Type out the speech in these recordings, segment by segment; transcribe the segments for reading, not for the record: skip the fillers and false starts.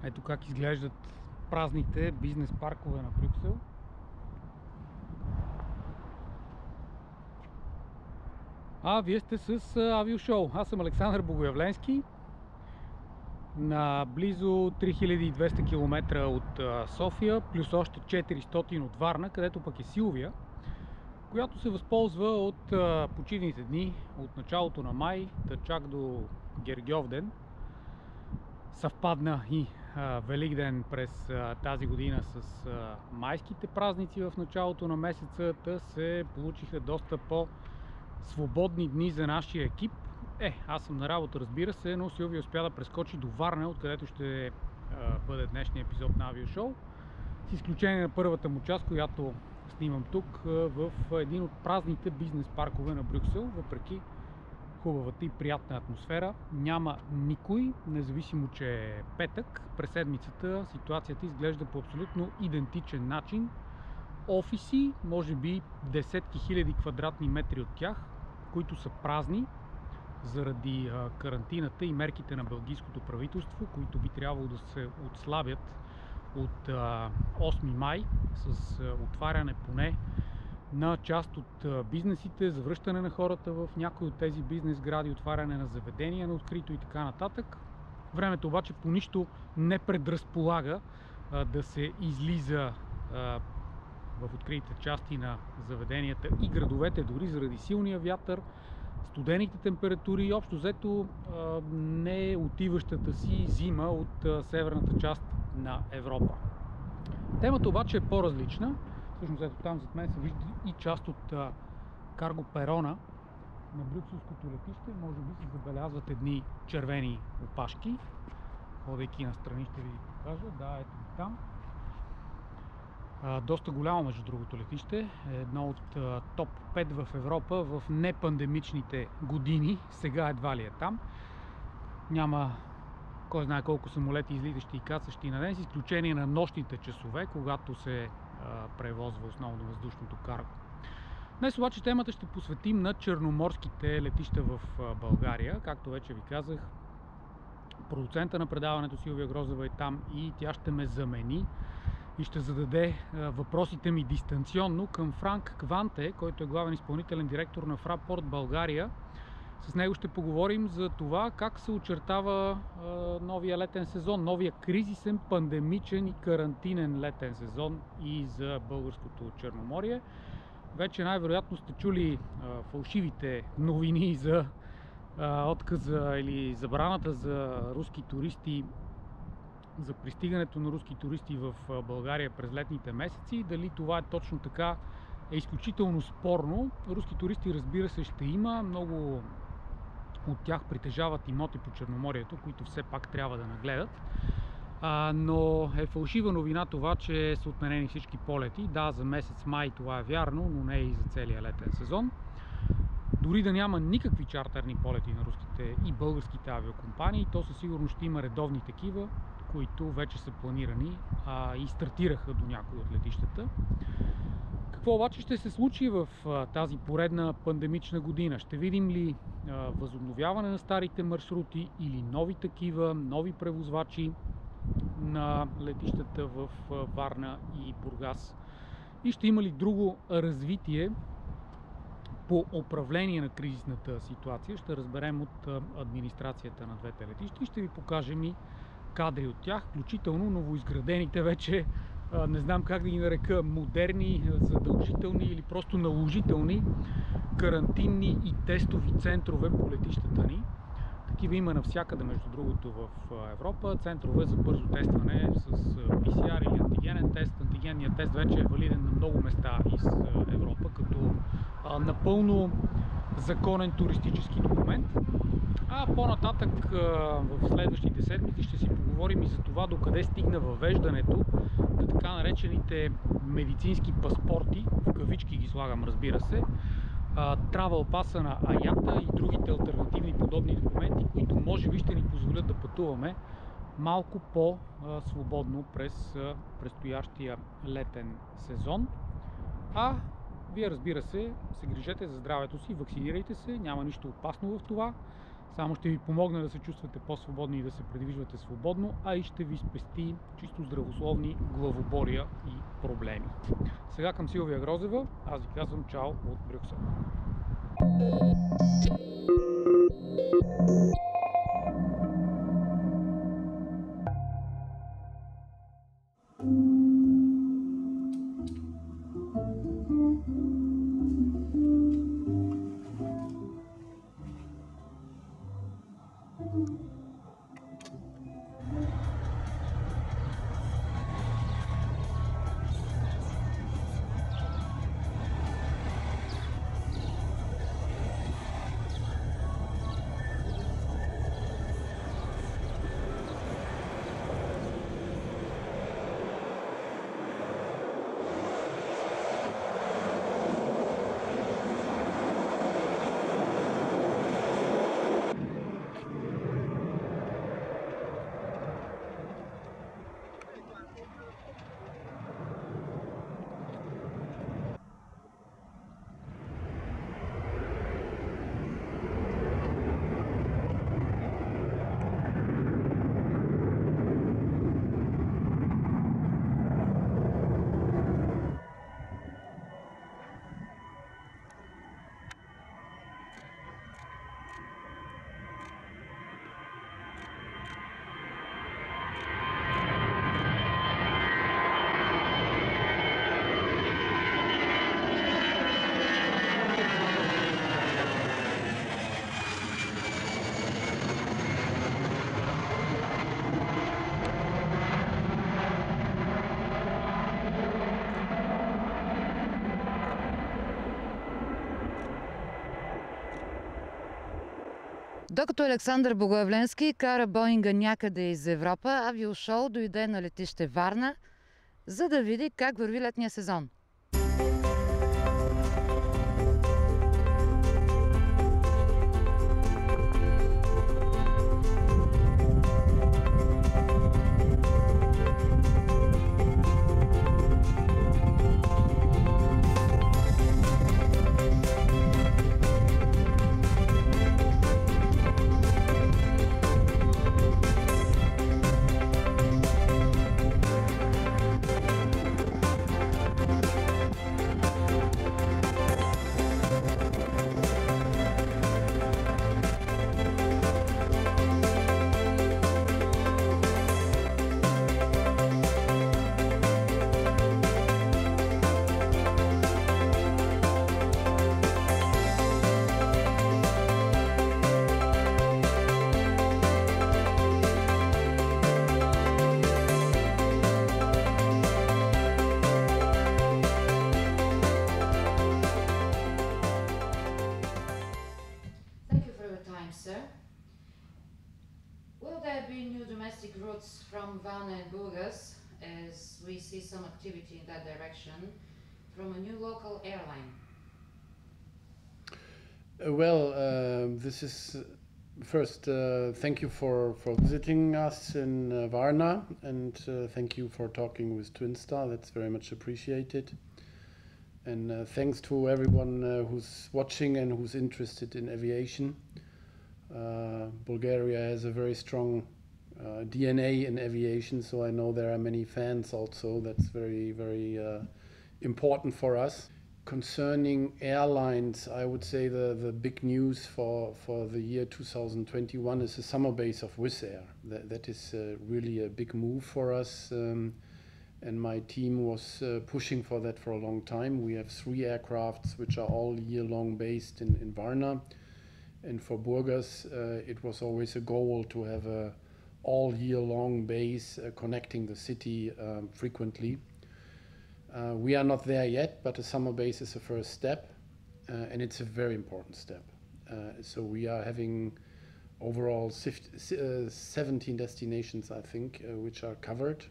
Ето как изглеждат празните бизнес паркове на Брюксел. Вие сте с Авиошоу. Аз съм Александър Богоявленски. На близо 3200 км от София, плюс още 400 от Варна, където пък е Силвия, която се възползва от почивните дни от началото на май, чак до Гергьовден. Съвпадна и Великден през тази година с майските празници в началото на месеца, се получиха доста по-свободни дни за нашия екип. Аз съм на работа, разбира се, но Силвия успя да прескочи до Варна, откъдето ще бъде днешния епизод на Авиошоу. С изключение на първата му част, която снимам тук в един от празните бизнес паркове на Брюксел, въпреки хубавата и приятна атмосфера. Няма никой, независимо че е петък. През седмицата ситуацията изглежда по абсолютно идентичен начин. Офиси, може би десетки хиляди квадратни метри от тях, които са празни заради карантината и мерките на белгийското правителство, които би трябвало да се отслабят от 8 май с отваряне поне на част от бизнесите, завръщане на хората в някои от тези бизнес гради, отваряне на заведения на открито и така нататък. Времето обаче по нищо не предразполага да се излиза в откритите части на заведенията и градовете, дори заради силния вятър, студените температури и общо взето не отиващата си зима от северната част на Европа. Темата обаче е по-различна. Всъщност ето там зад мен се вижда и част от карго перона на брюкселското летище. Може би се забелязват едни червени опашки. Ходейки настрани ще ви покажа. Да, ето ги там. Доста голямо, между другото, летище. Едно от топ 5 в Европа в непандемичните години. Сега едва ли е там. Няма кой знае колко самолети излитащи и кацащи на ден, с изключение на нощните часове, когато се превозва основно въздушното карго. Днес обаче темата ще посветим на черноморските летища в България. Както вече ви казах, продуцента на предаването Силвия Грозева е там и тя ще ме замени и ще зададе въпросите ми дистанционно към Франк Кванте, който е главен изпълнителен директор на Fraport България. С него ще поговорим за това как се очертава новия летен сезон, новия кризисен, пандемичен и карантинен летен сезон и за българското Черноморие. Вече най-вероятно сте чули фалшивите новини за отказа или забраната за руски туристи, за пристигането на руски туристи в България през летните месеци. Дали това е точно така е изключително спорно. Руски туристи, разбира се, ще има. Много от тях притежават имоти по Черноморието, които все пак трябва да нагледат. Но е фалшива новина това, че са отменени всички полети. Да, за месец май това е вярно, но не и за целия летен сезон. Дори да няма никакви чартерни полети на руските и българските авиокомпании, то със сигурност ще има редовни такива, които вече са планирани и стартираха до някои от летищата. Какво обаче ще се случи в тази поредна пандемична година? Ще видим ли възобновяване на старите маршрути или нови такива, нови превозвачи на летищата в Варна и Бургас? И ще има ли друго развитие по управление на кризисната ситуация? Ще разберем от администрацията на двете летища и ще ви покажем и кадри от тях, включително новоизградените вече, не знам как да ги нарека, модерни, задължителни или просто наложителни карантинни и тестови центрове по летищата ни. Такива има навсякъде, между другото, в Европа. Центрове за бързо тестване с PCR или антигенен тест. Антигенният тест вече е валиден на много места из Европа, като напълно законен туристически документ. По-нататък в следващите седмици ще си поговорим и за това докъде стигна въвеждането на така наречените медицински паспорти, в кавички ги слагам, разбира се, travel паса на Аята и другите алтернативни подобни документи, които може би ще ни позволят да пътуваме малко по-свободно през предстоящия летен сезон. Вие, разбира се грижете за здравето си, вакцинирайте се, няма нищо опасно в това. Само ще ви помогне да се чувствате по-свободни и да се придвижвате свободно, а и ще ви спести чисто здравословни главобория и проблеми. Сега към Силвия Грозева, аз ви казвам чао от Брюксел. Докато Александър Богоявленски кара Боинга някъде из Европа, Авиошоу дойде на летище Варна, за да види как върви летния сезон. Will there be new domestic routes from Varna and Burgas, as we see some activity in that direction, from a new local airline? This is first, thank you for visiting us in Varna, and thank you for talking with Twin Star. That's very much appreciated. And thanks to everyone who's watching and who's interested in aviation. Bulgaria has a very strong DNA in aviation, so I know there are many fans also. That's very, very important for us. Concerning airlines, I would say the big news for the year 2021 is the summer base of Wizz Air. That is really a big move for us, and my team was pushing for that for a long time. We have 3 aircrafts which are all year-long based in Varna. And for Burgas, it was always a goal to have a all-year-long base connecting the city frequently. We are not there yet, but a summer base is the first step, and it's a very important step. So we are having overall 17 destinations, I think, which are covered.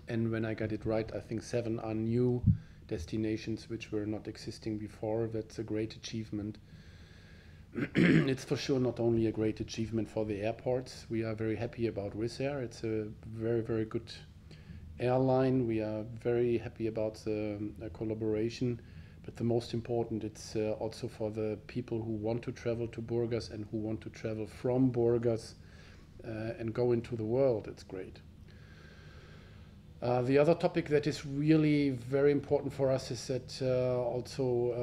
And when I got it right, I think 7 are new destinations which were not existing before. That's a great achievement. It's for sure not only a great achievement for the airports. We are very happy about Wizz Air. It's a very, very good airline. We are very happy about the collaboration, But the most important, it's also for the people who want to travel to Burgas and who want to travel from Burgas and go into the world. It's great. The other topic that is really very important for us is that also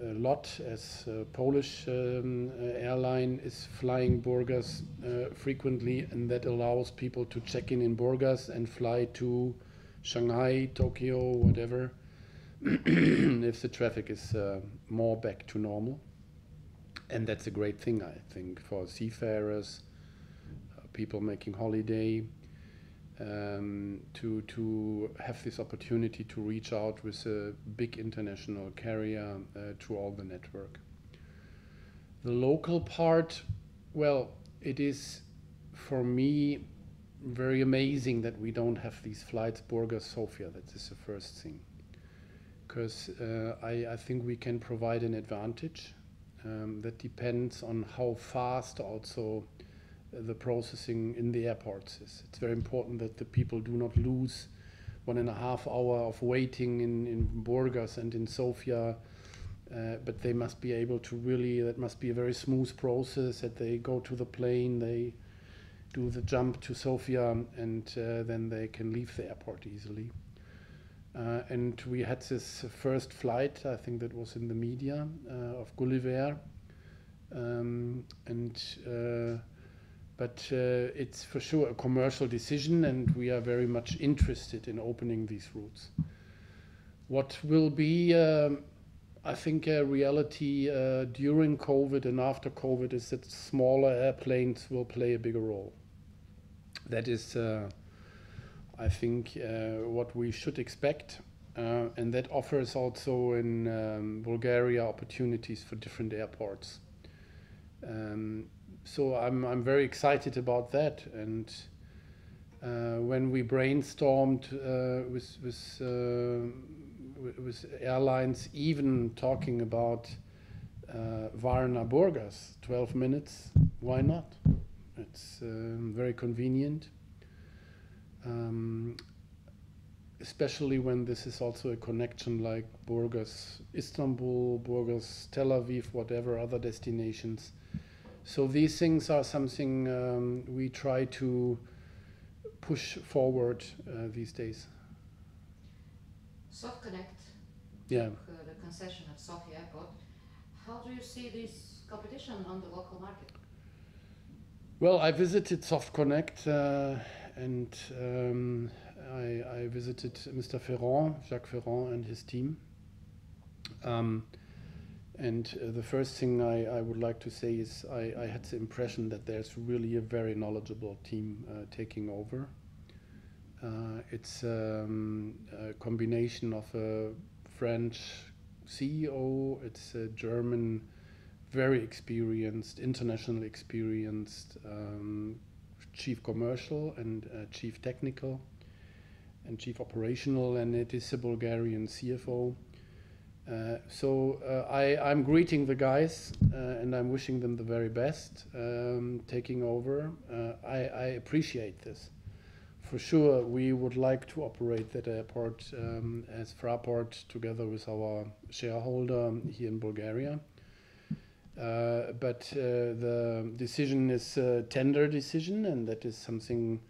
LOT, as a Polish airline, is flying Burgas frequently, and that allows people to check in Burgas and fly to Shanghai, Tokyo, whatever, if the traffic is more back to normal. And that's a great thing, I think, for seafarers, people making holiday, to have this opportunity to reach out with a big international carrier to all the network. The local part, well, it is for me very amazing that we don't have these flights Burgas-Sofia. That is the first thing, because I think we can provide an advantage. That depends on how fast also the processing in the airports is. It's very important that the people do not lose 1.5 hours of waiting in Burgas and in Sofia, but they must be able to really, that must be a very smooth process, that they go to the plane, they do the jump to Sofia, and then they can leave the airport easily. And we had this first flight, I think that was in the media, of Gulliver, but it's for sure a commercial decision, and we are very much interested in opening these routes. What will be, I think, a reality during COVID and after COVID is that smaller airplanes will play a bigger role. That is, I think, what we should expect, and that offers also in Bulgaria opportunities for different airports. So I'm very excited about that, and when we brainstormed with airlines, even talking about Varna Burgas, 12 minutes, why not? It's very convenient, especially when this is also a connection like Burgas Istanbul, Burgas Tel Aviv, whatever other destinations. So these things are something we try to push forward these days. SoftConnect, yeah, the concession of Sofia Airport. How do you see this competition on the local market? Well, I visited SoftConnect and I visited Mr. Ferrand, Jacques Ferrand, and his team. And the first thing I would like to say is I had the impression that there's really a very knowledgeable team taking over. It's a combination of a French CEO, it's a German, very experienced, international experienced chief commercial and chief technical and chief operational, and it is a Bulgarian CFO. So I'm greeting the guys and I'm wishing them the very best taking over. I appreciate this. For sure, we would like to operate that airport as Fraport together with our shareholder here in Bulgaria. But the decision is a tender decision, and that is something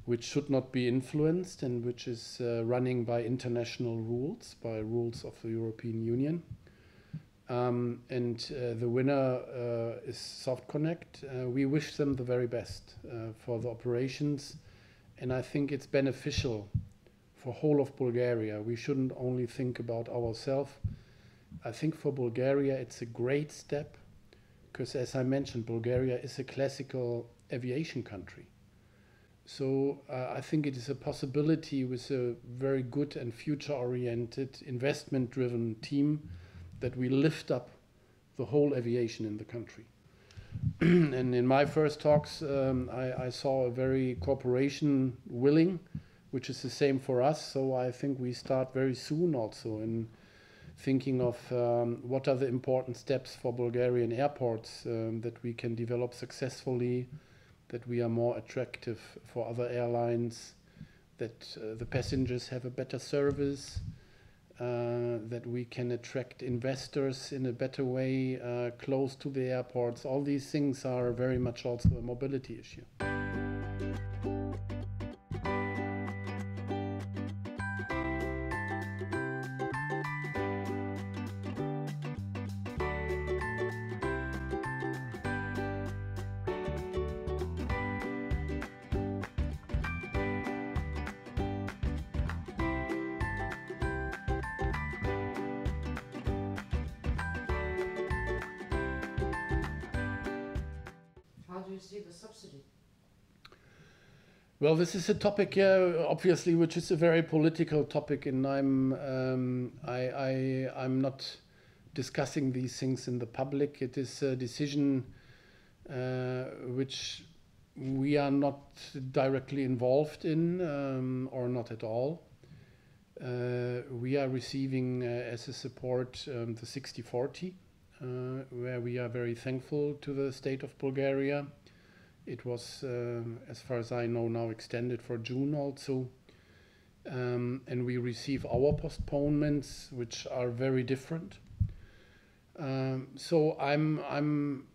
which should not be influenced and which is running by international rules, by rules of the European Union. And the winner is SoftConnect. We wish them the very best for the operations, and I think it's beneficial for whole of Bulgaria. We shouldn't only think about ourselves. I think for Bulgaria it's a great step, because as I mentioned, Bulgaria is a classical aviation country. So I think it is a possibility with a very good and future-oriented, investment-driven team that we lift up the whole aviation in the country. And in my first talks, I saw a very cooperation willing, which is the same for us. So I think we start very soon also in thinking of what are the important steps for Bulgarian airports that we can develop successfully, that we are more attractive for other airlines, that the passengers have a better service, that we can attract investors in a better way, close to the airports. All these things are very much also a mobility issue. How do you see the subsidy? Well, this is a topic, obviously, which is a very political topic, and I'm not discussing these things in the public. It is a decision which we are not directly involved in, or not at all. We are receiving as a support the 60/40, where we are very thankful to the state of Bulgaria. It was, as far as I know now, extended for June also. And we receive our postponements, which are very different. So I'm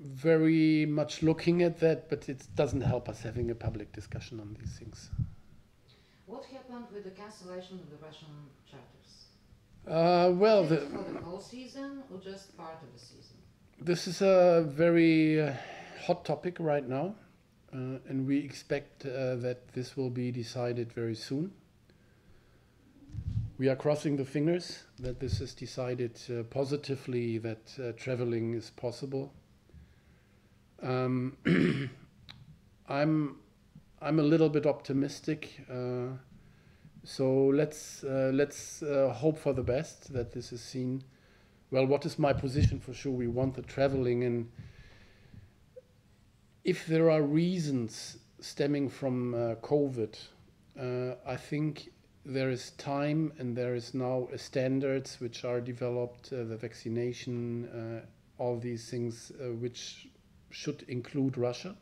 very much looking at that, but it doesn't help us having a public discussion on these things. What happened with the cancellation of the Russian charters? Well, Is it for the whole season or just part of the season? this is a very hot topic right now, and we expect that this will be decided very soon. We are crossing the fingers that this is decided positively, that traveling is possible. I'm a little bit optimistic, so let's hope for the best, that this is seen. Well, what is my position? For sure, we want the traveling, and if there are reasons stemming from COVID, I think there is time, and there is now standards which are developed, the vaccination, all these things which should include Russia,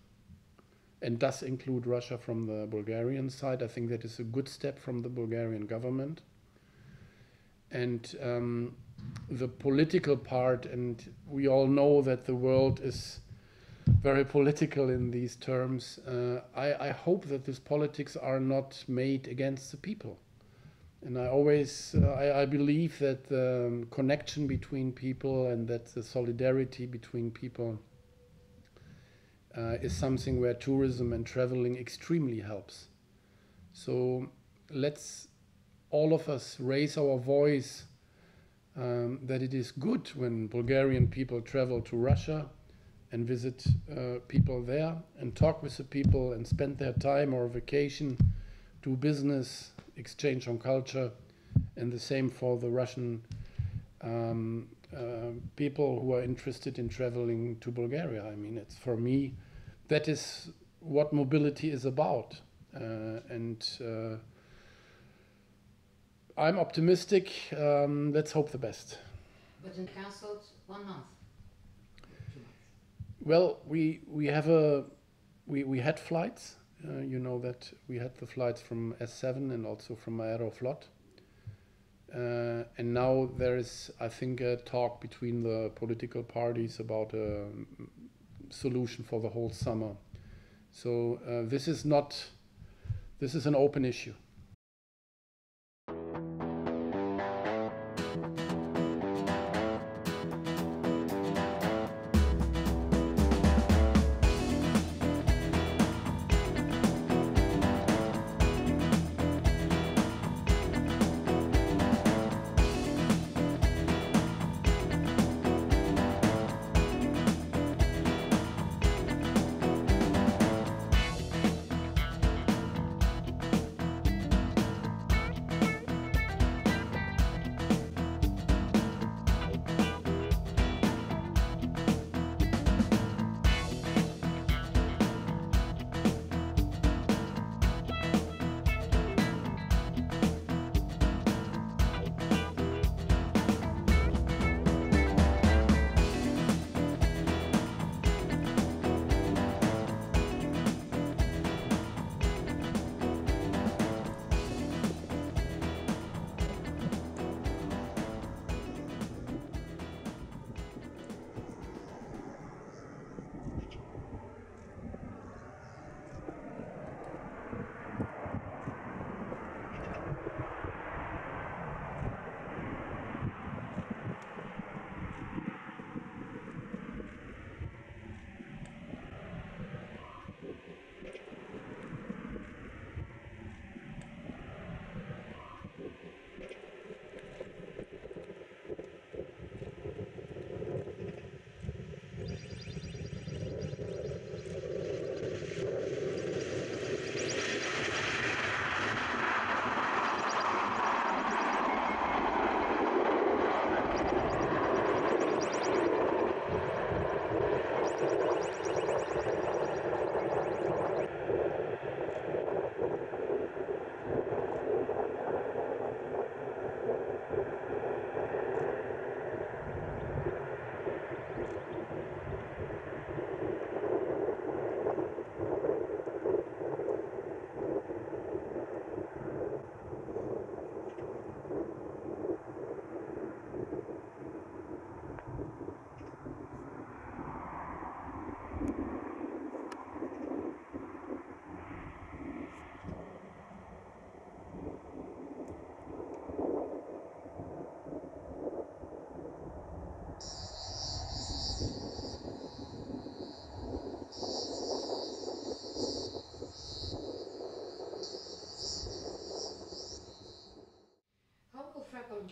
and does include Russia from the Bulgarian side. I think that is a good step from the Bulgarian government. And the political part, and we all know that the world is very political in these terms. I hope that these politics are not made against the people. And I always, I believe that the connection between people and that the solidarity between people is something where tourism and traveling extremely helps. So let's all of us raise our voice that it is good when Bulgarian people travel to Russia and visit people there and talk with the people and spend their time or vacation, do business, exchange on culture, and the same for the Russian people who are interested in traveling to Bulgaria. I mean, it's, for me, that is what mobility is about. I'm optimistic. Let's hope the best. But it cancelled 1 month. 2 months. Well, we had flights. You know that we had the flights from S7 and also from Aeroflot. And now there is, I think, a talk between the political parties about a solution for the whole summer. So this is an open issue.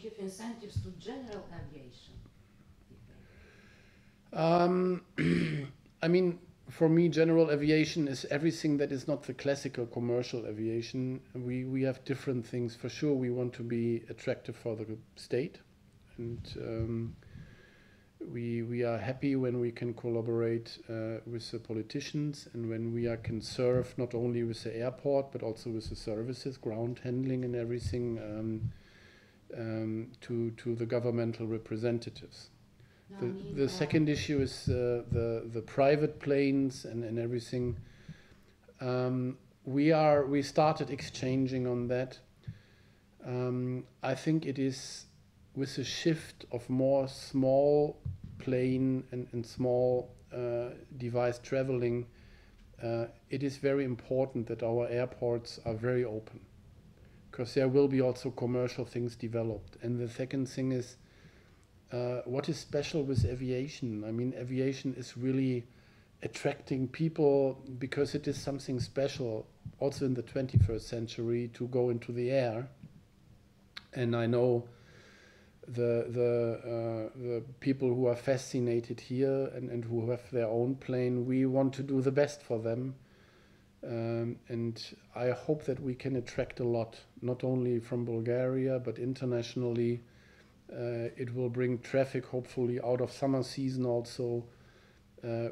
give incentives to general aviation? I mean, for me, general aviation is everything that is not the classical commercial aviation. We have different things. For sure, we want to be attractive for the state, and we are happy when we can collaborate with the politicians, and when we can serve not only with the airport but also with the services, ground handling and everything, to the governmental representatives. The second issue is the private planes and everything. We started exchanging on that. I think it is with the shift of more small plane and small device traveling, it is very important that our airports are very open, because there will be also commercial things developed. And the second thing is, what is special with aviation? I mean, aviation is really attracting people because it is something special also in the 21st century to go into the air. And I know the people who are fascinated here and who have their own plane, we want to do the best for them. And I hope that we can attract a lot, not only from Bulgaria, but internationally. It will bring traffic, hopefully, out of summer season also.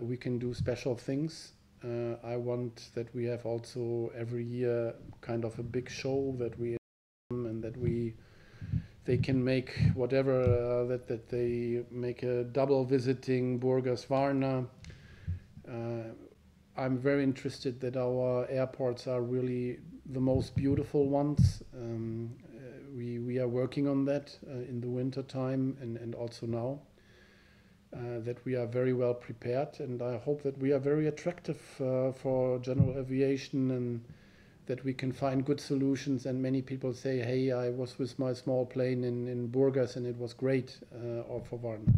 We can do special things. I want that we have also every year kind of a big show that we and that they can make whatever, that they make a double visiting Burgas Varna. I'm very interested that our airports are really the most beautiful ones. We are working on that in the winter time and also now, that we are very well prepared, and I hope that we are very attractive for general aviation, and that we can find good solutions. And many people say, hey, I was with my small plane in Burgas and it was great, or for Varna.